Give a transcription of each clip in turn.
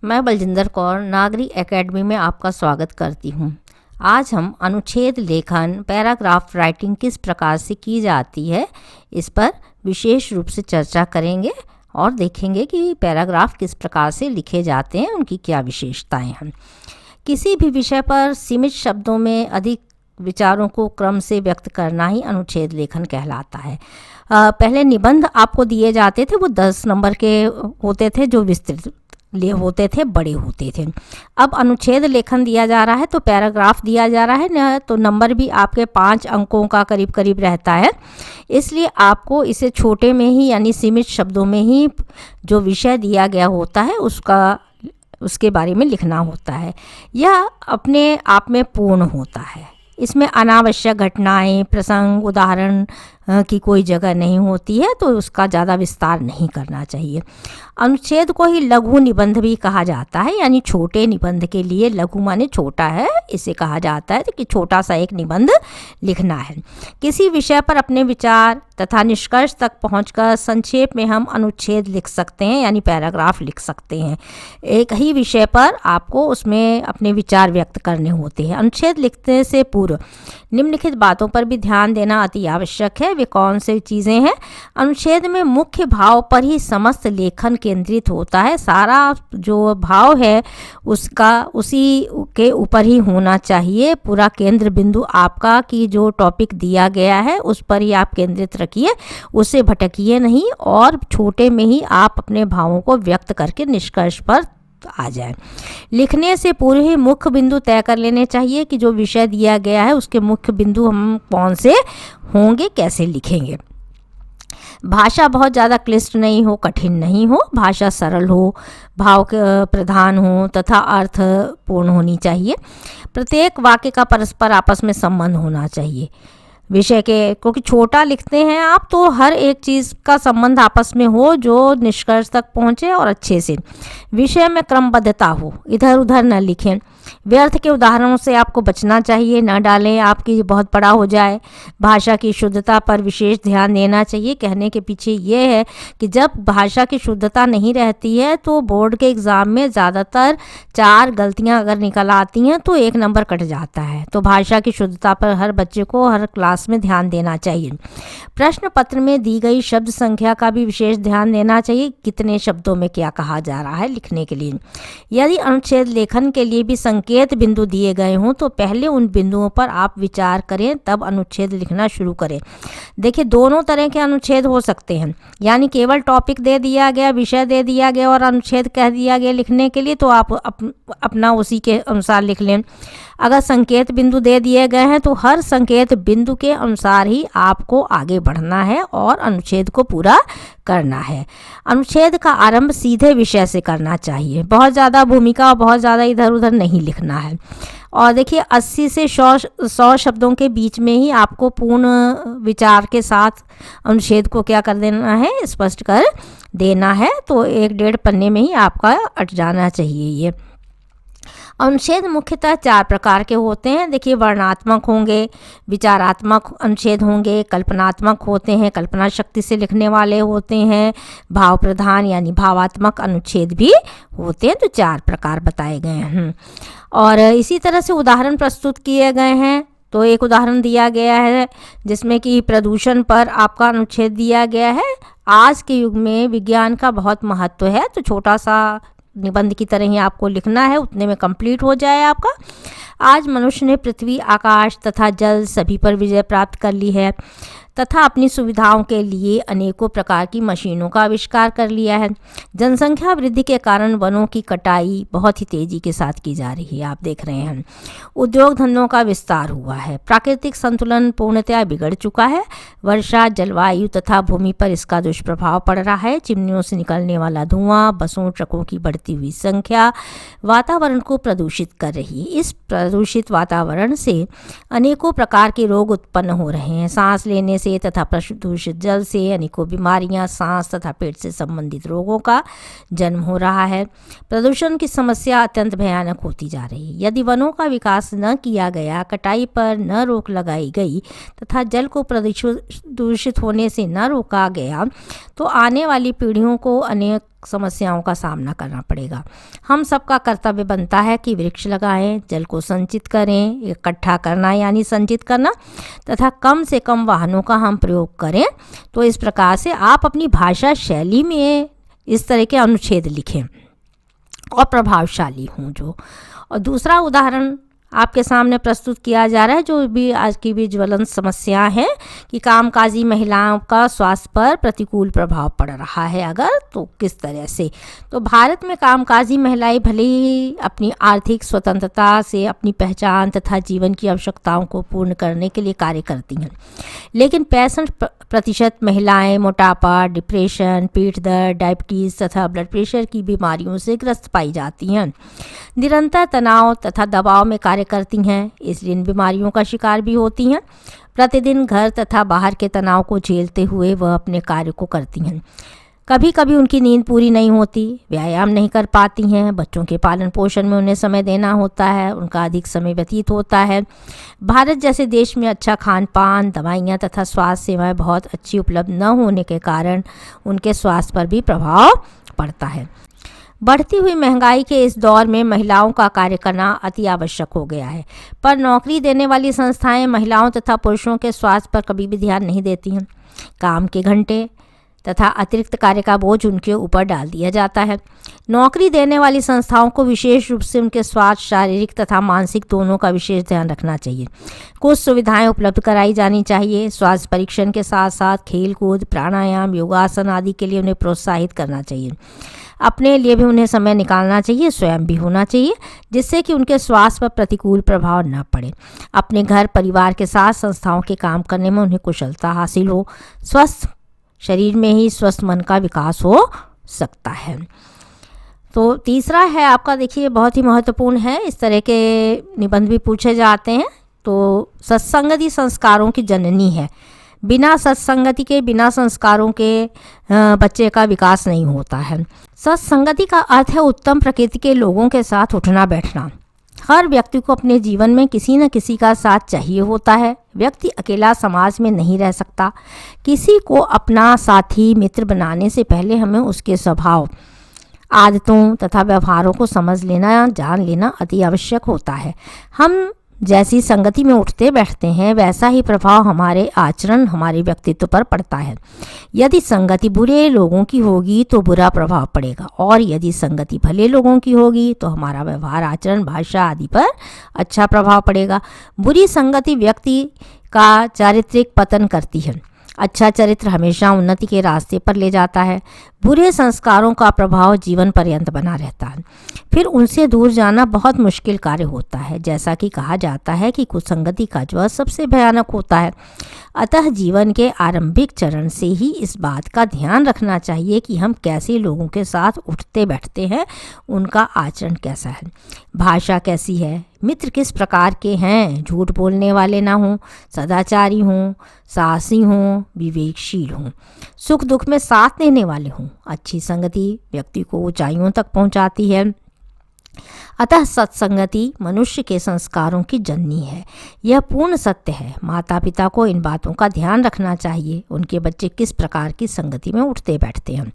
मैं बलजिंदर कौर नागरिक एकेडमी में आपका स्वागत करती हूँ। आज हम अनुच्छेद लेखन पैराग्राफ राइटिंग किस प्रकार से की जाती है इस पर विशेष रूप से चर्चा करेंगे और देखेंगे कि पैराग्राफ किस प्रकार से लिखे जाते हैं, उनकी क्या विशेषताएं हैं। किसी भी विषय पर सीमित शब्दों में अधिक विचारों को क्रम से व्यक्त करना ही अनुच्छेद लेखन कहलाता है। पहले निबंध आपको दिए जाते थे, वो 10 नंबर के होते थे, जो विस्तृत होते थे, बड़े होते थे। अब अनुच्छेद लेखन दिया जा रहा है तो पैराग्राफ दिया जा रहा है ना, तो नंबर भी आपके 5 अंकों का करीब करीब रहता है। इसलिए आपको इसे छोटे में ही यानी सीमित शब्दों में ही जो विषय दिया गया होता है उसके बारे में लिखना होता है। यह अपने आप में पूर्ण होता है। इसमें अनावश्यक घटनाएं, प्रसंग, उदाहरण की कोई जगह नहीं होती है, तो उसका ज़्यादा विस्तार नहीं करना चाहिए। अनुच्छेद को ही लघु निबंध भी कहा जाता है, यानी छोटे निबंध के लिए लघु माने छोटा है, इसे कहा जाता है कि छोटा सा एक निबंध लिखना है। किसी विषय पर अपने विचार तथा निष्कर्ष तक पहुंचकर संक्षेप में हम अनुच्छेद लिख सकते हैं, यानी पैराग्राफ लिख सकते हैं। एक ही विषय पर आपको उसमें अपने विचार व्यक्त करने होते हैं। अनुच्छेद लिखने से पूर्व निम्नलिखित बातों पर भी ध्यान देना अति आवश्यक है। वे कौन से चीज़ें हैं? अनुच्छेद में मुख्य भाव पर ही समस्त लेखन केंद्रित होता है। सारा जो भाव है उसका उसी के ऊपर ही होना चाहिए। पूरा केंद्र बिंदु आपका कि जो टॉपिक दिया गया है उस पर ही आप केंद्रित रखिए, उससे भटकिए नहीं और छोटे में ही आप अपने भावों को व्यक्त करके निष्कर्ष पर आ जाए। लिखने से पूर्व ही मुख्य बिंदु तय कर लेने चाहिए कि जो विषय दिया गया है उसके मुख्य बिंदु हम कौन से होंगे, कैसे लिखेंगे। भाषा बहुत ज़्यादा क्लिष्ट नहीं हो, कठिन नहीं हो, भाषा सरल हो, भाव प्रधान हो तथा अर्थ पूर्ण होनी चाहिए। प्रत्येक वाक्य का परस्पर आपस में संबंध होना चाहिए। विषय के क्योंकि छोटा लिखते हैं आप, तो हर एक चीज़ का संबंध आपस में हो जो निष्कर्ष तक पहुँचे और अच्छे से। विषय में क्रमबद्धता हो, इधर उधर न लिखें। व्यर्थ के उदाहरणों से आपको बचना चाहिए, न डालें आपकी बहुत बड़ा हो जाए। भाषा की शुद्धता पर विशेष ध्यान देना चाहिए। कहने के पीछे ये है कि जब भाषा की शुद्धता नहीं रहती है तो बोर्ड के एग्ज़ाम में ज़्यादातर 4 गलतियां अगर निकल आती हैं तो 1 नंबर कट जाता है। तो भाषा की शुद्धता पर हर बच्चे को हर क्लास में ध्यान देना चाहिए। प्रश्न पत्र में दी गई शब्द संख्या का भी विशेष ध्यान देना चाहिए, कितने शब्दों में क्या कहा जा रहा है लिखने के लिए। यदि अनुच्छेद लेखन के लिए भी संकेत बिंदु दिए गए हों तो पहले उन बिंदुओं पर आप विचार करें, तब अनुच्छेद लिखना शुरू करें। देखिए, दोनों तरह के अनुच्छेद हो सकते हैं, यानी केवल टॉपिक दे दिया गया, विषय दे दिया गया और अनुच्छेद कह दिया गया लिखने के लिए, तो आप अपना उसी के अनुसार लिख लें। अगर संकेत बिंदु दे दिए गए हैं तो हर संकेत बिंदु के अनुसार ही आपको आगे बढ़ना है और अनुच्छेद को पूरा करना है। अनुच्छेद का आरंभ सीधे विषय से करना चाहिए। बहुत ज़्यादा भूमिका और बहुत ज़्यादा इधर उधर नहीं लिखना है। और देखिए, 80 से 100 शब्दों के बीच में ही आपको पूर्ण विचार के साथ अनुच्छेद को क्या कर देना है, स्पष्ट कर देना है। तो 1-1.5 पन्ने में ही आपका अट जाना चाहिए ये। अनुच्छेद मुख्यतः 4 प्रकार के होते हैं। देखिए, वर्णनात्मक होंगे, विचारात्मक अनुच्छेद होंगे, कल्पनात्मक होते हैं, कल्पना शक्ति से लिखने वाले होते हैं, भाव प्रधान यानी भावात्मक अनुच्छेद भी होते हैं। तो 4 प्रकार बताए गए हैं और इसी तरह से उदाहरण प्रस्तुत किए गए हैं। तो एक उदाहरण दिया गया है जिसमें कि प्रदूषण पर आपका अनुच्छेद दिया गया है। आज के युग में विज्ञान का बहुत महत्व है, तो छोटा सा निबंध की तरह ही आपको लिखना है, उतने में कंप्लीट हो जाए आपका। आज मनुष्य ने पृथ्वी, आकाश तथा जल सभी पर विजय प्राप्त कर ली है तथा अपनी सुविधाओं के लिए अनेकों प्रकार की मशीनों का आविष्कार कर लिया है। जनसंख्या वृद्धि के कारण वनों की कटाई बहुत ही तेजी के साथ की जा रही है, आप देख रहे हैं। उद्योग धंधों का विस्तार हुआ है। प्राकृतिक संतुलन पूर्णतया बिगड़ चुका है। वर्षा, जलवायु तथा भूमि पर इसका दुष्प्रभाव पड़ रहा है। चिमनियों से निकलने वाला धुआं, बसों ट्रकों की बढ़ती हुई संख्या वातावरण को प्रदूषित कर रही है। इस प्रदूषित वातावरण से अनेकों प्रकार के रोग उत्पन्न हो रहे हैं। सांस लेने से तथा प्रदूषित जल से अनेकों बीमारियां, सांस तथा पेट से संबंधित रोगों का जन्म हो रहा है। प्रदूषण की समस्या अत्यंत भयानक होती जा रही है। यदि वनों का विकास न किया गया, कटाई पर न रोक लगाई गई तथा जल को प्रदूषित होने से न रोका गया, तो आने वाली पीढ़ियों को अनेक समस्याओं का सामना करना पड़ेगा। हम सबका कर्तव्य बनता है कि वृक्ष लगाएं, जल को संचित करें, इकट्ठा करना यानी संचित करना, तथा कम से कम वाहनों का हम प्रयोग करें। तो इस प्रकार से आप अपनी भाषा शैली में इस तरह के अनुच्छेद लिखें और प्रभावशाली हों जो। और दूसरा उदाहरण आपके सामने प्रस्तुत किया जा रहा है जो भी आज की भी ज्वलंत समस्या है कि कामकाजी महिलाओं का स्वास्थ्य पर प्रतिकूल प्रभाव पड़ रहा है अगर तो किस तरह से। तो भारत में कामकाजी महिलाएं भले ही अपनी आर्थिक स्वतंत्रता से अपनी पहचान तथा जीवन की आवश्यकताओं को पूर्ण करने के लिए कार्य करती हैं, लेकिन 65% महिलाएं मोटापा, डिप्रेशन, पीठ दर्द, डायबिटीज़ तथा ब्लड प्रेशर की बीमारियों से ग्रस्त पाई जाती हैं। निरंतर तनाव तथा दबाव में कार्य करती हैं, इसलिए इन बीमारियों का शिकार भी होती हैं। प्रतिदिन घर तथा बाहर के तनाव को झेलते हुए वह अपने कार्य को करती हैं। कभी कभी उनकी नींद पूरी नहीं होती, व्यायाम नहीं कर पाती हैं, बच्चों के पालन पोषण में उन्हें समय देना होता है, उनका अधिक समय व्यतीत होता है। भारत जैसे देश में अच्छा खान पान, दवाइयाँ तथा स्वास्थ्य सेवाएं बहुत अच्छी उपलब्ध न होने के कारण उनके स्वास्थ्य पर भी प्रभाव पड़ता है। बढ़ती हुई महंगाई के इस दौर में महिलाओं का कार्य करना अति आवश्यक हो गया है, पर नौकरी देने वाली संस्थाएं महिलाओं तथा पुरुषों के स्वास्थ्य पर कभी भी ध्यान नहीं देती हैं। काम के घंटे तथा अतिरिक्त कार्य का बोझ उनके ऊपर डाल दिया जाता है। नौकरी देने वाली संस्थाओं को विशेष रूप से उनके स्वास्थ्य, शारीरिक तथा मानसिक दोनों का विशेष ध्यान रखना चाहिए। कुछ सुविधाएं उपलब्ध कराई जानी चाहिए। स्वास्थ्य परीक्षण के साथ साथ खेल कूद, प्राणायाम, योगासन आदि के लिए उन्हें प्रोत्साहित करना चाहिए। अपने लिए भी उन्हें समय निकालना चाहिए, स्वयं भी होना चाहिए, जिससे कि उनके स्वास्थ्य पर प्रतिकूल प्रभाव न पड़े। अपने घर परिवार के साथ संस्थाओं के काम करने में उन्हें कुशलता हासिल हो। स्वस्थ शरीर में ही स्वस्थ मन का विकास हो सकता है। तो तीसरा है आपका, देखिए बहुत ही महत्वपूर्ण है, इस तरह के निबंध भी पूछे जाते हैं। तो सत्संगति संस्कारों की जननी है। बिना सत्संगति के, बिना संस्कारों के बच्चे का विकास नहीं होता है। सत्संगति का अर्थ है उत्तम प्रकृति के लोगों के साथ उठना बैठना। हर व्यक्ति को अपने जीवन में किसी न किसी का साथ चाहिए होता है। व्यक्ति अकेला समाज में नहीं रह सकता। किसी को अपना साथी मित्र बनाने से पहले हमें उसके स्वभाव, आदतों तथा व्यवहारों को समझ लेना, जान लेना अति आवश्यक होता है। हम जैसी संगति में उठते बैठते हैं वैसा ही प्रभाव हमारे आचरण, हमारे व्यक्तित्व पर पड़ता है। यदि संगति बुरे लोगों की होगी तो बुरा प्रभाव पड़ेगा, और यदि संगति भले लोगों की होगी तो हमारा व्यवहार, आचरण, भाषा आदि पर अच्छा प्रभाव पड़ेगा। बुरी संगति व्यक्ति का चारित्रिक पतन करती है। अच्छा चरित्र हमेशा उन्नति के रास्ते पर ले जाता है। बुरे संस्कारों का प्रभाव जीवन पर्यंत बना रहता है। फिर उनसे दूर जाना बहुत मुश्किल कार्य होता है। जैसा कि कहा जाता है कि कुसंगति का ज्वर सबसे भयानक होता है। अतः जीवन के आरंभिक चरण से ही इस बात का ध्यान रखना चाहिए कि हम कैसे लोगों के साथ उठते बैठते हैं, उनका आचरण कैसा है, भाषा कैसी है, मित्र किस प्रकार के हैं, झूठ बोलने वाले ना हों, सदाचारी हों, साहसी हों, विवेकशील हों, सुख दुख में साथ देने वाले हों। अच्छी संगति व्यक्ति को ऊंचाइयों तक पहुंचाती है। अतः सत्संगति मनुष्य के संस्कारों की जननी है। यह पूर्ण सत्य है। माता पिता को इन बातों का ध्यान रखना चाहिए, उनके बच्चे किस प्रकार की संगति में उठते बैठते हैं,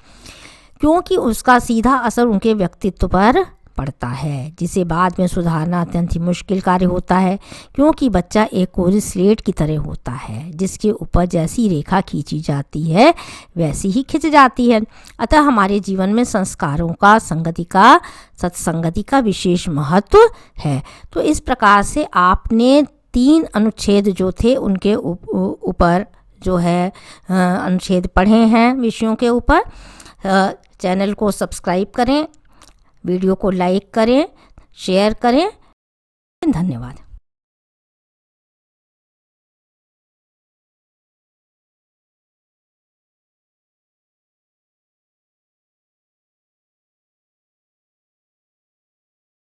क्योंकि उसका सीधा असर उनके व्यक्तित्व पर पड़ता है, जिसे बाद में सुधारना अत्यंत ही मुश्किल कार्य होता है। क्योंकि बच्चा एक कोरी स्लेट की तरह होता है, जिसके ऊपर जैसी रेखा खींची जाती है वैसी ही खिंच जाती है। अतः हमारे जीवन में संस्कारों का, संगति का, सत्संगति का विशेष महत्व है। तो इस प्रकार से आपने 3 अनुच्छेद जो थे उनके ऊपर जो है अनुच्छेद पढ़े हैं विषयों के ऊपर। चैनल को सब्सक्राइब करें, वीडियो को लाइक करें, शेयर करें। धन्यवाद।